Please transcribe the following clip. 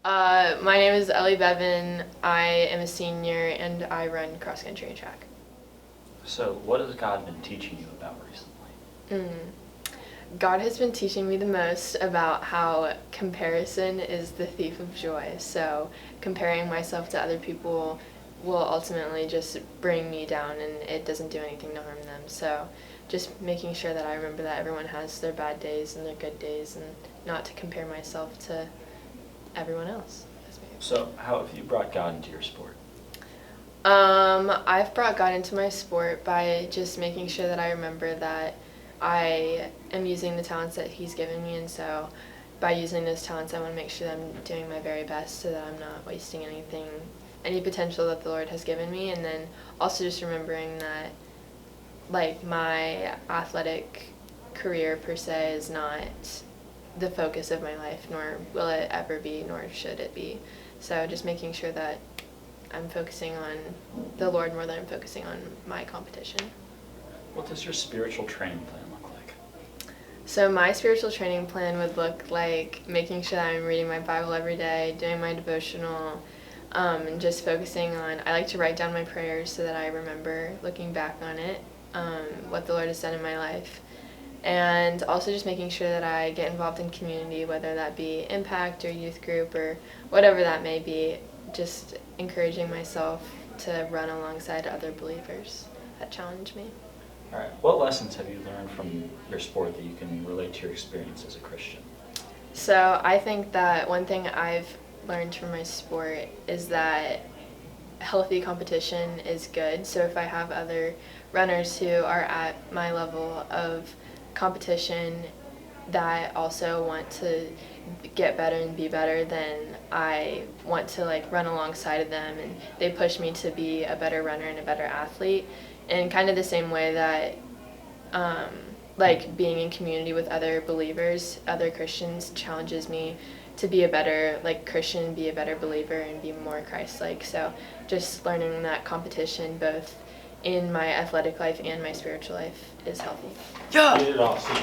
My name is Ellie Bevan. I am a senior and I run cross country and track. So, what has God been teaching you about recently? God has been teaching me the most about how comparison is the thief of joy. So, comparing myself to other people will ultimately just bring me down and it doesn't do anything to harm them. So, just making sure that I remember that everyone has their bad days and their good days and not to compare myself to everyone else. So, how have you brought God into your sport? I've brought God into my sport by just making sure that I remember that I am using the talents that He's given me, and so by using those talents, I want to make sure that I'm doing my very best so that I'm not wasting any potential that the Lord has given me, and then also just remembering that, like, my athletic career per se is not the focus of my life, nor will it ever be, nor should it be. So just making sure that I'm focusing on the Lord more than I'm focusing on my competition. What does your spiritual training plan look like? So my spiritual training plan would look like making sure that I'm reading my Bible every day, doing my devotional, and just focusing on, I like to write down my prayers so that I remember looking back on it, what the Lord has done in my life. And also just making sure that I get involved in community, whether that be Impact or youth group or whatever that may be, just encouraging myself to run alongside other believers that challenge me. All right. What lessons have you learned from your sport that you can relate to your experience as a Christian? So I think that one thing I've learned from my sport is that healthy competition is good. So if I have other runners who are at my level of competition that also want to get better and be better, then I want to run alongside of them, and they push me to be a better runner and a better athlete in kind of the same way that being in community with other believers, other Christians, challenges me to be a better Christian, be a better believer, and be more Christ-like. So just learning that competition both in my athletic life and my spiritual life is healthy. Yeah! You did awesome.